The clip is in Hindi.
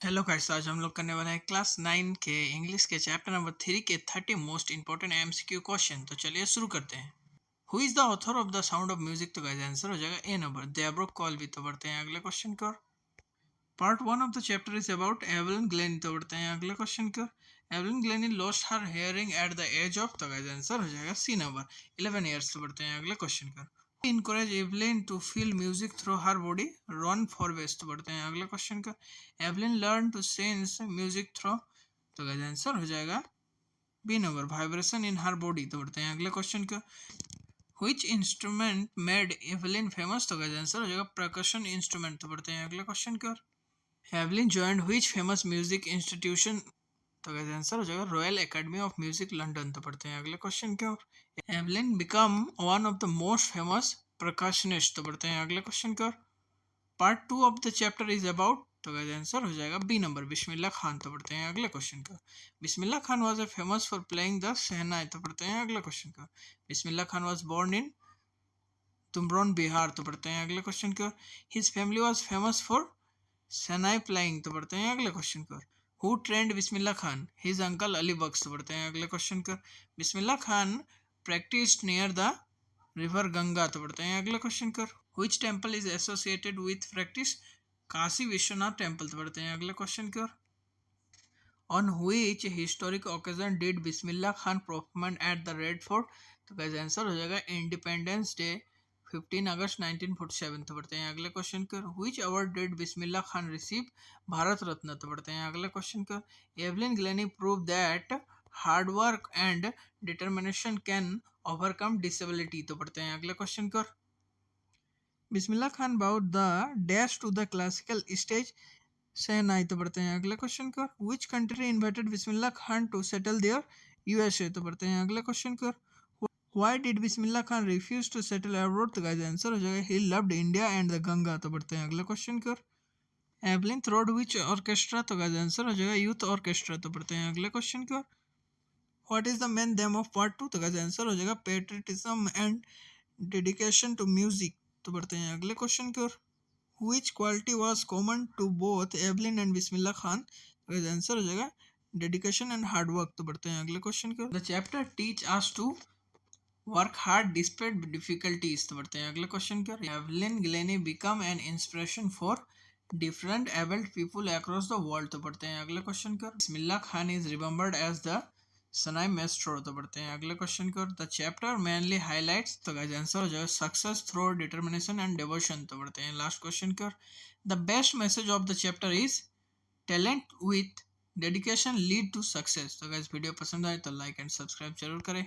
हेलो गाइस, आज हम लोग करने वाले हैं क्लास 9 के इंग्लिश के चैप्टर नंबर 3 के 30 मोस्ट इंपॉर्टेंट एमसीक्यू क्वेश्चन। तो चलिए शुरू करते हैं। Who is the author of the sound of music? तो गाइस आंसर हो जाएगा ए नंबर, देब्रो कॉल्बी। तो बढ़ते हैं अगले क्वेश्चन की ओर। Part 1 of the chapter is about Evelyn Glennie. तो बढ़ते हैं अगले क्वेश्चन की ओर। Evelyn Glennie lost her hearing at the age of. तो गाइस आंसर हो जाएगा सी नंबर, 11 ईयर्स। तो बढ़ते हैं अगले क्वेश्चन की ओर। Encourage Evelyn to feel music through her body. Run for west। बढ़ते हैं अगले क्वेश्चन का। Evelyn learn to sense music through। तो गाइस आंसर हो जाएगा B number, vibration in her body. तो बढ़ते हैं अगले क्वेश्चन का। Which instrument made Evelyn famous? तो गाइस आंसर हो जाएगा percussion instrument। तो बढ़ते हैं अगले क्वेश्चन का। Evelyn joined which famous music institution? तो गाइस आंसर हो जाएगा Royal Academy of Music London. तो पढ़ते हैं अगले क्वेश्चन की ओर। Evelyn become one of the most famous percussionist. तो बढ़ते हैं अगले क्वेश्चन की ओर। Part 2 of the chapter is about. तो गाइस आंसर हो जाएगा बी नंबर, बिस्मिल्ला खान। तो बढ़ते हैं अगले क्वेश्चन का। Bismillah Khan was a famous for playing the shehnai. तो पढ़ते हैं अगले क्वेश्चन का। Bismillah Khan was born in Dumraon, Bihar. तो पढ़ते हैं अगले क्वेश्चन का। His family was famous for shehnai playing. तो बढ़ते हैं अगले क्वेश्चन का। Who trained Bismillah Khan? His uncle Ali Bakhsh. तो बढ़ते हैं अगले क्वेश्चन का। Bismillah Khan practised near the river Ganga. तो बढ़ते हैं अगले क्वेश्चन का। Which temple is associated with practice? Kashi Vishwanath temple. तो बढ़ते हैं अगले क्वेश्चन की ओर। On which historic occasion did Bismillah Khan perform at the Red Fort? तो गाइस आंसर हो जाएगा इंडिपेंडेंस डे, 15 अगस्त 1947। तो बढ़ते हैं अगले क्वेश्चन कर। Which award did Bismillah Khan receive? Bharat Ratna. तो बढ़ते हैं अगले क्वेश्चन कर। Evelyn Glennie prove that hard work and determination can overcome disability. तो बढ़ते हैं अगले क्वेश्चन कर। Bismillah Khan brought the dash to the classical stage shehnai. तो बढ़ते हैं अगले क्वेश्चन का। Which country invited Bismillah Khan to settle there? USA. तो बढ़ते हैं अगले क्वेश्चन का। Why did Bismillah Khan refuse to settle abroad? तो गाइस आंसर हो जाएगा he loved India and the Ganga. तो बढ़ते हैं अगले क्वेश्चन का। Evelyn throwed which orchestra? तो गाइस आंसर हो जाएगा यूथ ऑर्केस्ट्रा। तो बढ़ते हैं अगले क्वेश्चन का। What is the main theme of part 2? तो गाइस आंसर हो जाएगा patriotism and dedication to music. तो बढ़ते हैं अगले क्वेश्चन की ओर। Which quality was common to both Evelyn and Bismillah Khan? तो इसका आंसर हो जाएगा डेडिकेशन एंड हार्ड वर्क। तो बढ़ते हैं अगले क्वेश्चन की ओर। The chapter teach us to work hard despite difficulties. तो बढ़ते हैं अगले क्वेश्चन की ओर। Evelyn Glennie become an inspiration for different abled people across the world. तो बढ़ते हैं अगले क्वेश्चन की ओर। Bismillah Khan is remembered as the shehnai maestro. तो बढ़ते हैं अगले क्वेश्चन की ओर। The chapter mainly highlights. तो गाइस आंसर हो जाएगा success through determination and devotion. तो बढ़ते हैं लास्ट क्वेश्चन की ओर। The best message of the chapter is talent with dedication lead to success. तो गाइस वीडियो पसंद आए तो लाइक एंड सब्सक्राइब जरूर करें।